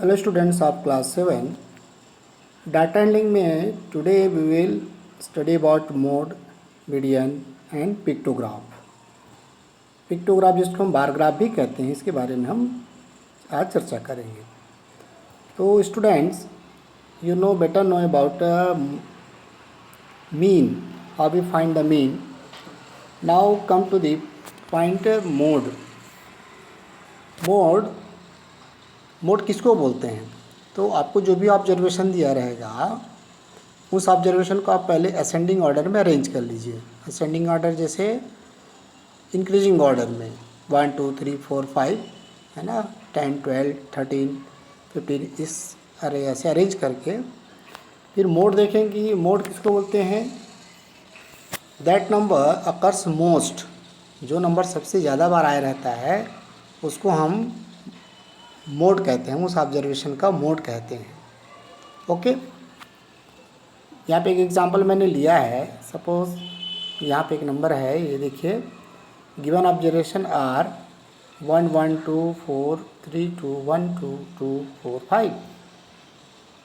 Hello students of class 7. Data handling में today we will study about mode, median and pictograph. Pictograph जिसको हम bar graph भी कहते हैं, इसके बारे में हम आज चर्चा करेंगे. तो students you know better know about mean, how we find the mean. Now come to the point mode. Mode किसको बोलते हैं? तो आपको जो भी ऑब्जर्वेशन दिया रहेगा उस ऑब्जर्वेशन को आप पहले असेंडिंग ऑर्डर में अरेंज कर लीजिए. असेंडिंग ऑर्डर जैसे इंक्रीजिंग ऑर्डर में 1 2 3 4 5 है ना, 10 12 13 15 इस अरे ऐसे अरेंज करके फिर मोड देखेंगे. मोड किसको बोलते हैं? दैट नंबर अकर्स मोस्ट, जो नंबर सबसे ज़्यादा बार आया रहता है उसको हम मोड कहते हैं, उस ऑब्जर्वेशन का मोड कहते हैं. ओके, यहाँ पे एक एग्जांपल मैंने लिया है. सपोज यहाँ पे एक नंबर है, ये देखिए, गिवन ऑब्जर्वेशन आर 1 1 2 4 3 2 1 2 2 4 5.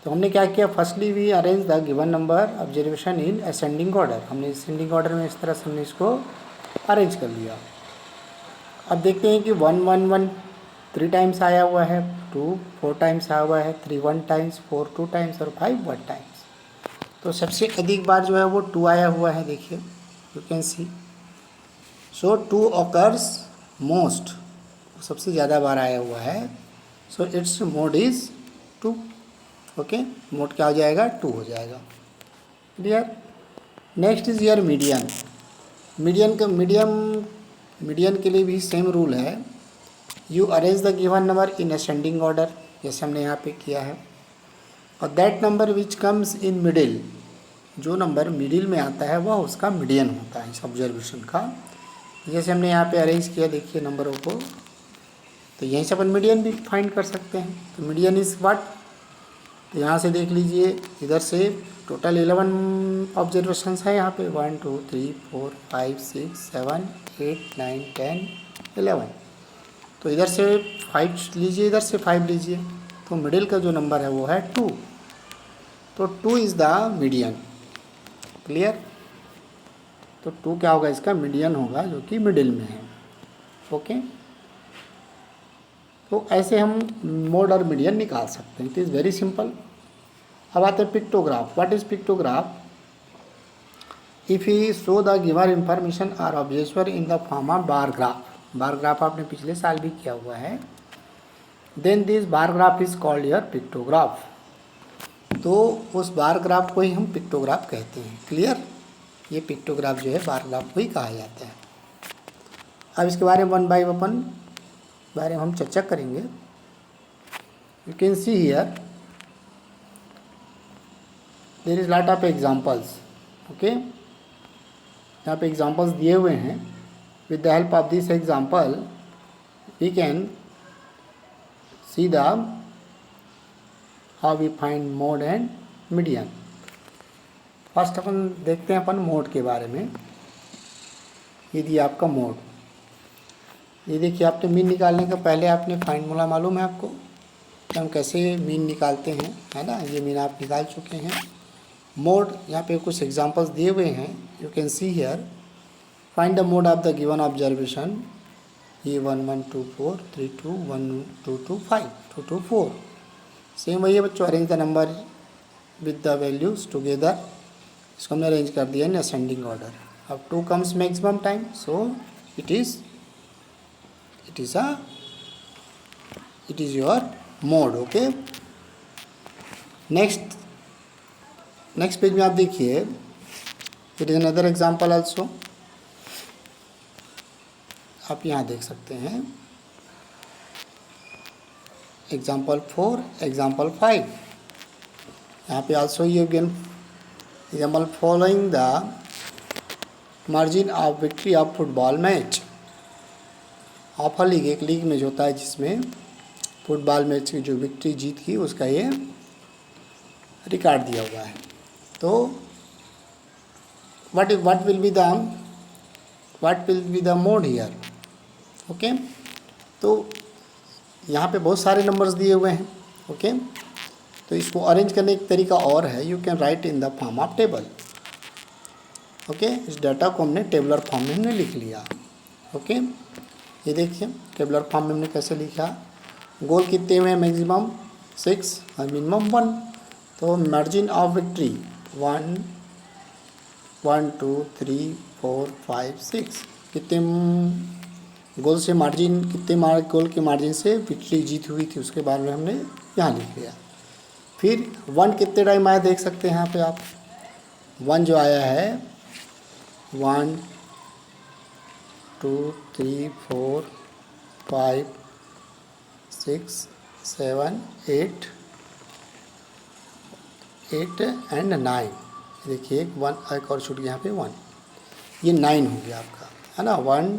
तो हमने क्या किया? Firstly we arrange the given number observation in ascending order. हमने असेंडिंग ऑर्डर में इस तरह से हमने इसको अरेंज कर लिया. अब देखते हैं कि 1 1 1 3 टाइम्स आया हुआ है, 2 4 टाइम्स आया हुआ है, 3 1 टाइम्स, 4 2 टाइम्स और 5 1 टाइम्स. तो सबसे अधिक बार जो है वो 2 आया हुआ है. देखिए, you can C. So 2 occurs most, सबसे ज़्यादा बार आया हुआ है. So it's mode is 2. Okay, mode क्या हो जाएगा? 2 हो जाएगा. Clear. Next is your median. Median के लिए भी सेम रूल है. You arrange the given number in ascending order, जैसे हमने यहाँ पे किया है. और that number which comes in middle, जो नंबर मिडिल में आता है वह उसका मीडियन होता है इस ऑब्जर्वेशन का. जैसे हमने यहाँ पे अरेंज किया, देखिए नंबरों को, तो यहीं से अपन मीडियन भी फाइंड कर सकते हैं. तो मीडियन इज़ व्हाट? तो यहाँ से देख लीजिए, इधर से टोटल 11 ऑब्जर्वेशंस है यहाँ पे. 1 2 3 4 5 6 7 8 9 10 11. तो इधर से 5 लीजिए, इधर से 5 लीजिए, तो मिडिल का जो नंबर है वो है 2. तो 2 इज़ द मीडियन. क्लियर. तो 2 क्या होगा? इसका मीडियन होगा, जो कि मिडिल में है. ओके, तो ऐसे हम मोड और मीडियन निकाल सकते हैं. It is very simple. अब आते हैं pictograph. What is pictograph? If he show the given information are observer in the form of bar graph. Bar graph आपने पिछले साल भी किया हुआ है. Then this bar graph is called your pictograph. तो उस बार ग्राफ को ही हम पिक्टोग्राफ कहते हैं. क्लियर. ये पिक्टोग्राफ जो है बार ग्राफ को ही कहा जाता है. अब इसके बारे में वन बाय वन बारे में हम चर्चा करेंगे. You can see here there is lot of examples. Okay, यहाँ पे एग्जांपल्स दिए हुए हैं. With the help of this example, we can see the how we find mode and median. First अपन देखते हैं अपन मोड के बारे में. ये दिया आपका मोड. ये देखिए, आपने मीन निकालने का पहले आपने फार्मूला मालूम है आपको कि हम कैसे मीन निकालते हैं, है ना. ये मीन आप निकाल चुके हैं. मोड, यहाँ पे कुछ एग्जांपल्स दिए हुए हैं. You can see here. Find the mode of the given observation. ये 1 1 2 4 3 2 1 2 2 5 2 2 4. सेम वही है बच्चों. Arrange the number with the values together. इसको हमने अरेंज कर दिया इन असेंडिंग ऑर्डर. अब 2 comes maximum time, so it is your mode. Okay, next page में आप देखिए, it is another example also. आप यहाँ देख सकते हैं एग्जाम्पल 4, एग्जाम्पल 5. यहाँ पे also you can example following the margin of victory of football match. Offer league एक लीग मैच होता है जिसमें फुटबॉल मैच की जो विक्ट्री जीत की उसका ये रिकॉर्ड दिया हुआ है. तो what will be the mode here? Okay, तो यहाँ पे बहुत सारे नंबर्स दिए हुए हैं. ओके। तो इसको अरेंज करने का तरीका और है, you can write in the form of table. Okay, इस डाटा को हमने टेबलर फॉर्म में हमने लिख लिया। ओके, ये देखिए टेबलर फॉर्म में हमने कैसे लिखा, गोल कितने में, मैक्सिमम 6 और मिनिमम 1। तो मार्जिन ऑफ विक्ट्री 1 1 2 3 4 5 6, कितने गोल से मार्जिन, कितने गोल के मार्जिन से विक्ट्री जीत हुई थी उसके बारे में हमने यहाँ लिख लिया। फिर 1 कितने टाइम आया देख सकते हैं यहाँ पे आप, 1 जो आया है 1 2 3 4 5 6 7 8 एंड 9। देखिए 1 एक और छूट गया यहाँ पे 1, ये 9 हो गया आपका, है ना। 1,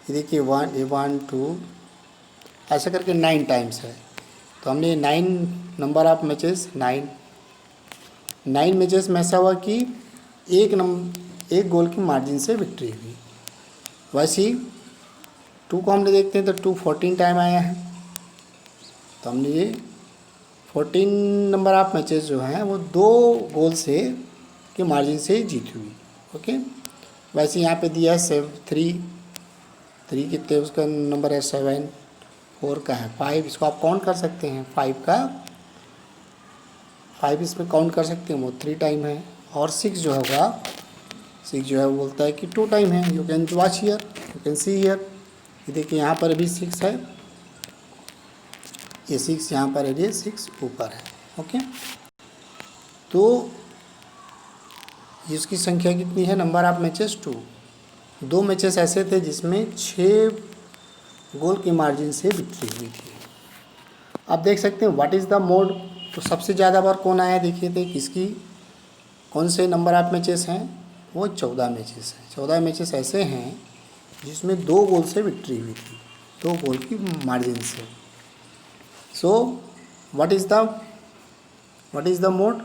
ये देखिए 1 1 2 ऐसा करके 9 टाइम्स है। तो हमने 9 नंबर ऑफ मैचेस 9 मैचेस में ऐसा हुआ कि एक गोल की मार्जिन से विक्ट्री हुई। वैसे ही 2 को हमने देखते हैं तो 2 14 टाइम आया है, तो हमने ये 14 नंबर ऑफ मैचेस जो हैं वो 2 गोल से के मार्जिन से जीत हुई। ओके, वैसे यहाँ पे दिया है 3 कितने उसका नंबर है 7, 4 का है 5, इसको आप काउंट कर सकते हैं 5 इसमें काउंट कर सकते हैं, वो 3 टाइम है। और 6 जो होगा, 6 जो है वो बोलता है कि 2 टाइम है। You can watch here, you can see here, ये देखिए यहाँ पर अभी 6 है, ये 6 यहाँ पर है, ये 6 ऊपर है। ओके, तो इसकी संख्या कितनी है, नंबर ऑफ मैचेस 2। 2 मैचेस ऐसे थे जिसमें 6 गोल की मार्जिन से विक्ट्री हुई थी। आप देख सकते हैं व्हाट इज़ द मोड, तो सबसे ज़्यादा बार कौन आया देखिए थे, किसकी, कौन से नंबर ऑफ मैचेस हैं, वो 14 मैचेस हैं। 14 मैचेस ऐसे हैं जिसमें 2 गोल से विक्ट्री हुई थी, 2 गोल की मार्जिन से। So what is the mode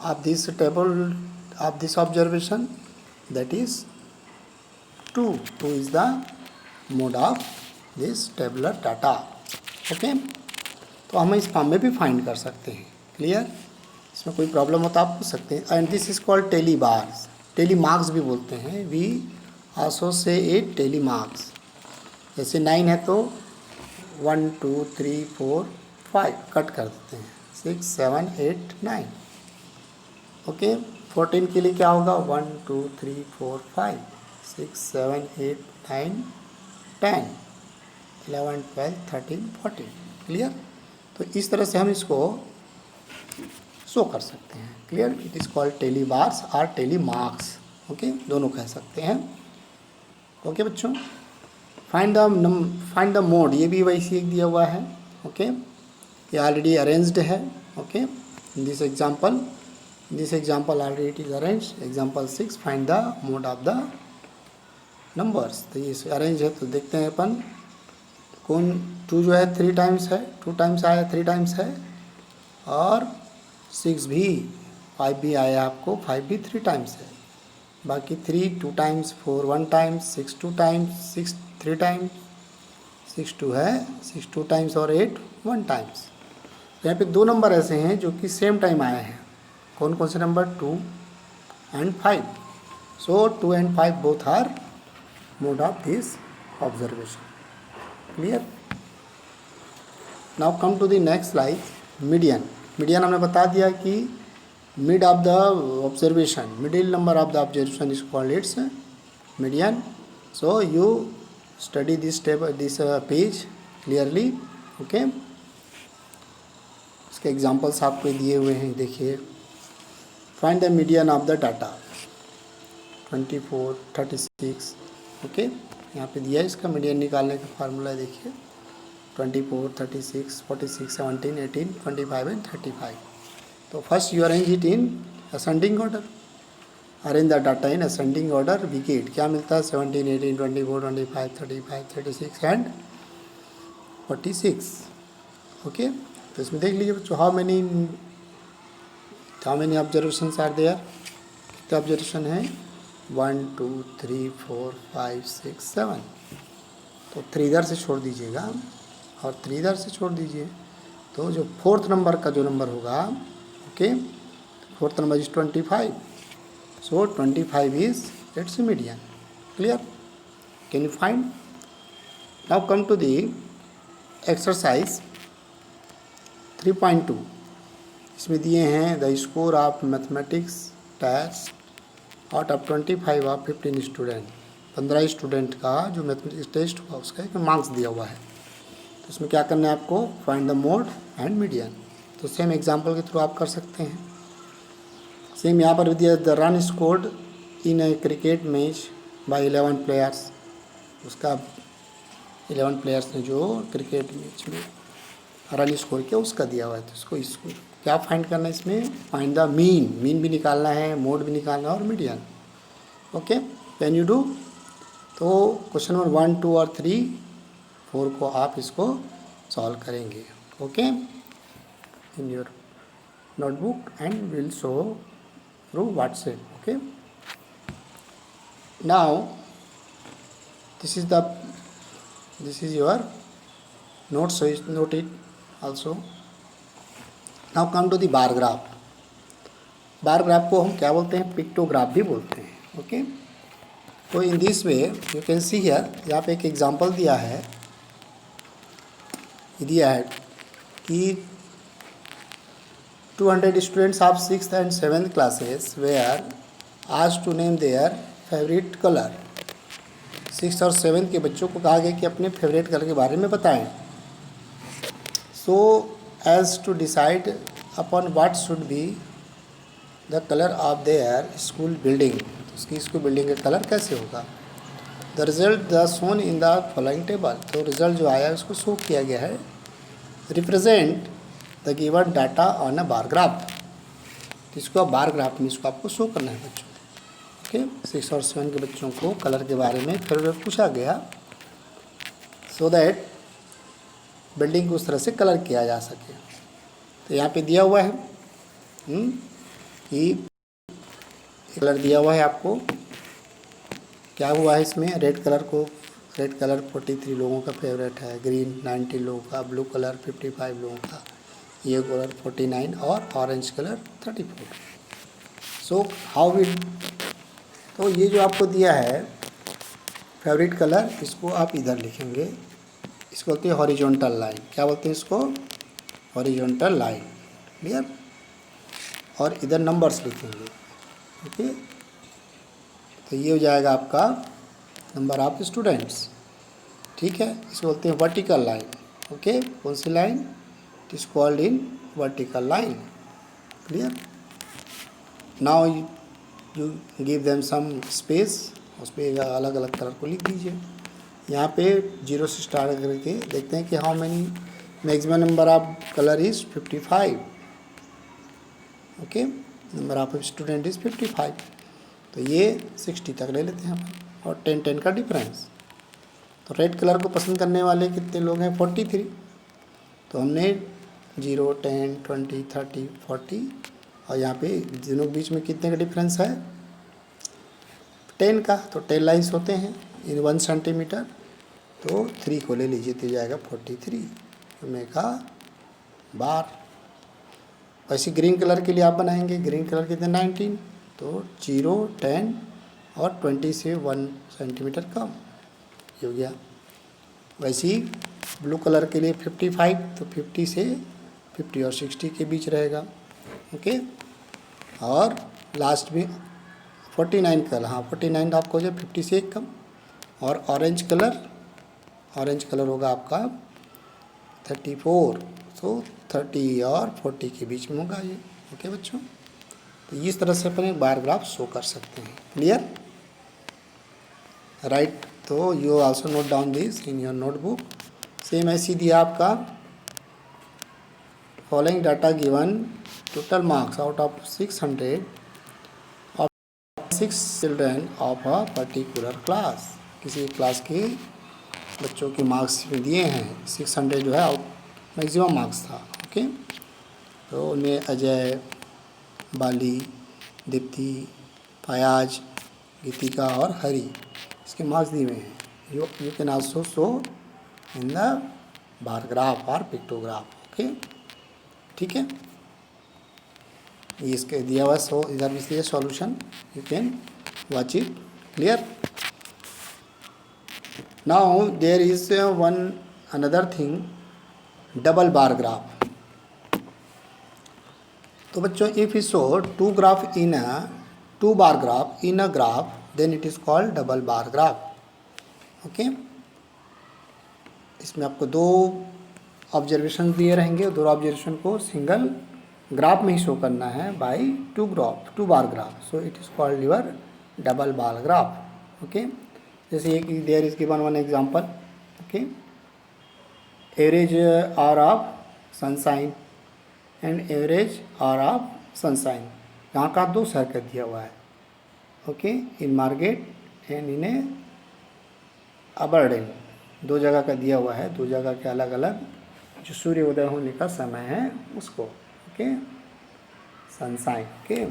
of this table, of this observation, that is 2 is the mode of this tabular data. Okay, तो हम इस फॉर्म में भी फाइंड कर सकते हैं। क्लियर, इसमें कोई प्रॉब्लम हो तो आप पूछ सकते हैं। And this is called tally bars, tally marks भी बोलते हैं। We also say it tally marks. जैसे 9 है तो 1 2 3 4 5 कट कर देते हैं, 6 7 8 9। ओके, 14 के लिए क्या होगा, 1 2 3 4 5 6 7 8 9 10 11 12 13 14। क्लियर, तो इस तरह से हम इसको शो कर सकते हैं। Clear, it is called tally bars और टेली मार्क्स। ओके, दोनों कह सकते हैं। ओके बच्चों, फाइंड द मोड, ये भी वैसे एक दिया हुआ है। ओके, ये ऑलरेडी अरेंज्ड है। Okay, in this example already it is arrange. Example 6, find the mode of the numbers. तो ये अरेंज है, तो देखते हैं अपन कौन 2 जो है 3 टाइम्स है, 2 टाइम्स आया, 3 टाइम्स है, और 6 भी, 5 भी आया आपको, 5 भी 3 टाइम्स है। बाकी 3 2 टाइम्स, 4 1 टाइम्स, 6 2 टाइम्स, 6 3 टाइम्स, 6 2 है, 6 2 टाइम्स और 8 1 टाइम्स। यहाँ पे 2 नंबर ऐसे हैं जो कि सेम टाइम आए हैं। कौन कौन से number, 2 and 5। So 2 and 5 both are mode of this observation. Clear, now come to the next slide, median हमने बता दिया कि mid of the observation, middle number of the observation is called its median. So you study this page clearly. Okay, इसके examples आपको दिए हुए हैं, देखिए। Find the median of the data 24 36। Okay, यहाँ पे दिया है इसका मीडियन निकालने का फार्मूला, देखिए 24 36 46 17 18 25 एंड 35। तो first you arrange it in ascending order, arrange the data in ascending order. We get क्या मिलता है, 17 18 24 25 35 36 एंड 46। ओके, तो इसमें देख लीजिए बच्चों, how many observations are there, कितने ऑब्जर्वेशन हैं, 1 2 3 4 5 6 7। तो 3 इधर से छोड़ दीजिएगा और 3 इधर से छोड़ दीजिए, तो तो जो फोर्थ नंबर का जो नंबर होगा, okay, fourth number is 25. So 25 is its median. Clear? Can you find? Now come to the exercise 3.2. इसमें दिए हैं the score of mathematics test out of 25 of 15 student. 15 student का जो मैथमेटिक्स टेस्ट हुआ उसका एक मार्क्स दिया हुआ है. तो इसमें क्या करना है आपको? Find the mode and median. तो सेम एग्जांपल के थ्रू आप कर सकते हैं. सेम यहाँ पर भी दिया the run scored in A cricket match by 11 players. उसका 11 प्लेयर्स ने जो क्रिकेट मैच में रन स्कोर किया उसका दिया हुआ है. तो इसको क्या फाइंड करना है? इसमें फाइंड द मीन भी निकालना है, मोड भी निकालना है और median. Okay, can you do? तो क्वेश्चन नंबर 1, 2 और 3, 4 को आप इसको सॉल्व करेंगे. Okay, in your notebook and will show through WhatsApp. Okay, now this is your notes, so note it also. Now come to the bar graph. Bar graph को हम क्या बोलते हैं? पिक्टोग्राफ भी बोलते हैं. ओके, तो in this way you can see here, यहाँ पे एक एग्जांपल दिया है कि 200 students of 6th and 7th classes were asked to name their favorite color. 6th और 7th के बच्चों को कहा गया कि अपने फेवरेट कलर के बारे में बताएं. So as to decide upon what should be the color of their school building. उसकी स्कूल बिल्डिंग का कलर कैसे होगा? The result the shown in the following table. तो रिजल्ट जो आया उसको शो किया गया है. Represent the given data on a bar graph. इसको बार ग्राफ में इसको आपको शो करना है बच्चों. ओके, 6 और 7 के बच्चों को कलर के बारे में फिर पूछा गया सो दैट बिल्डिंग को उस तरह से कलर किया जा सके. तो यहाँ पे दिया हुआ है कि कलर दिया हुआ है आपको. क्या हुआ है इसमें? रेड कलर 43 लोगों का फेवरेट है, ग्रीन 90 लोगों का, ब्लू कलर 55 लोगों का, ये कलर 49 और orange colour 34. So how will, तो ये जो आपको दिया है फेवरेट कलर, इसको आप इधर लिखेंगे. इसको बोलते हैं हॉरिजॉन्टल लाइन. क्या बोलते हैं इसको? Horizontal line. क्लियर? और इधर नंबर्स लिखेंगे. ओके, तो ये हो जाएगा आपका नंबर ऑफ स्टूडेंट्स. ठीक है, इसको बोलते हैं वर्टिकल लाइन. ओके, कौन सी line? It is called in vertical line. Clear? Now you give them some space. उस पर अलग अलग कलर को लिख दीजिए. यहाँ पे 0 से स्टार्ट करके देखते हैं कि how many maximum number of colour is 55. Okay, number of student is 55. तो ये 60 तक ले लेते हैं हम, और 10 का डिफरेंस. तो रेड कलर को पसंद करने वाले कितने लोग हैं? 43. तो हमने 0, 10, 20, 30, 40 और यहाँ पे दोनों के बीच में कितने का डिफरेंस है? 10 का. तो 10 लाइन्स होते हैं इन 1 सेंटीमीटर. तो 3 को ले लीजिए तो जाएगा 43 में का बार. वैसे ग्रीन कलर के लिए आप बनाएंगे. ग्रीन कलर कितने? 19. तो 0, 10 और 20 से 1 सेंटीमीटर कम हो गया. वैसे ही ब्लू कलर के लिए 55. तो 50 और 60 के बीच रहेगा. ओके, और लास्ट में 49 कलर. हाँ, 49 आपको हो जाए 50 से एक कम. और ऑरेंज कलर होगा आपका 34. तो 30 और 40 के बीच में होगा ये. ओके बच्चों, तो इस तरह से अपन बार ग्राफ शो कर सकते हैं. क्लियर? राइट. तो you also note down this in your notebook. Same ऐसी दिया आपका following data given total marks out of 600 of 6 children of a particular class. किसी क्लास के बच्चों के मार्क्स दिए हैं. 600 जो है मैक्सिमम मार्क्स था. ओके, तो उनमें अजय, बाली, दीप्ति, फयाज, गीतिका और हरी, इसके मार्क्स दिए हुए हैं. You can also show in the bar graph और पिक्टोग्राफ. ओके. ठीक है, ये इसके दिया हुआ सो इधर भी solution, you can watch it, clear. Now there is one another thing, double bar graph. तो बच्चों if you show two graph in a two bar graph in a graph, then it is called double bar graph. Okay, इसमें आपको दो observation दिए रहेंगे, दो observation को single graph में ही शो करना है by two bar graph, so it is called your double bar graph. Okay, जैसे एक there is given one example, okay, average hour of sunshine and average hour of sunshine, यहाँ का दो circle दिया हुआ है, okay, in market and in a Aberdeen, दो जगह का दिया हुआ है, दो जगह के अलग अलग जो सूर्य उदय होने का समय है उसको, ओके, सनशाइन। ओके,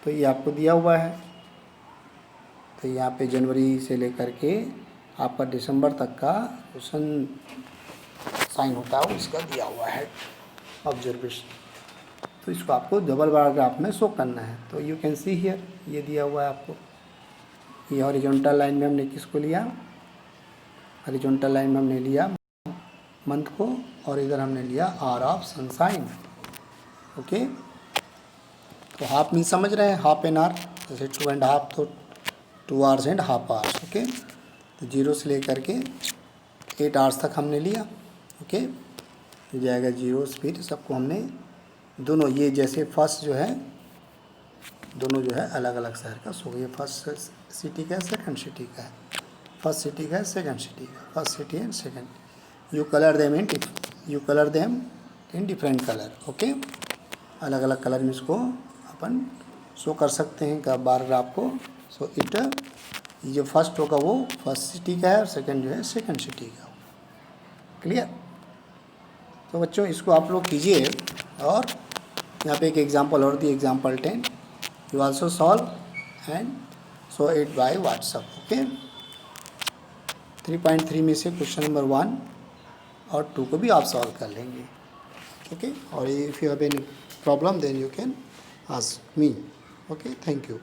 तो ये आपको दिया हुआ है, तो यहाँ पे जनवरी से लेकर के आपका दिसंबर तक का जो सन साइन होता है उसका दिया हुआ है ऑब्जर्वेशन, तो इसको आपको डबल बार ग्राफ में शो करना है। तो यू कैन सी हियर, ये दिया हुआ है आपको, ये हॉरिजॉन्टल लाइन में हमने किसको लिया, हॉरिजॉन्टल लाइन में हमने लिया मंथ को, और इधर हमने लिया आवर ऑफ सनशाइन। ओके, तो हाफ मीन समझ रहे हैं, हाफ एन आवर, जैसे 2.5 तो 2 hours and half hours. Okay, तो 0 से लेकर के 8 आवर्स तक हमने लिया। ओके, जाएगा 0, फिर सबको हमने दोनों, ये जैसे फर्स्ट जो है दोनों जो है अलग अलग शहर का, सो ये फर्स्ट सिटी का है, सेकंड सिटी का है, फर्स्ट सिटी का है, सेकंड सिटी का, first city and second, you colour them in different colour. Okay, अलग अलग कलर में इसको अपन शो कर सकते हैं बार ग्राफ को। सो इट, जो फर्स्ट होगा वो फर्स्ट सिटी का है और सेकंड जो है सेकंड सिटी का। क्लियर। तो बच्चों इसको आप लोग कीजिए, और यहाँ पे एक एग्जांपल और दी, example 10, you also solve and show it by WhatsApp. Okay, 3.3 में से क्वेश्चन नंबर 1 और 2 को भी आप सॉल्व कर लेंगे। ओके, और if you have any problem then you can ask me. Okay, thank you.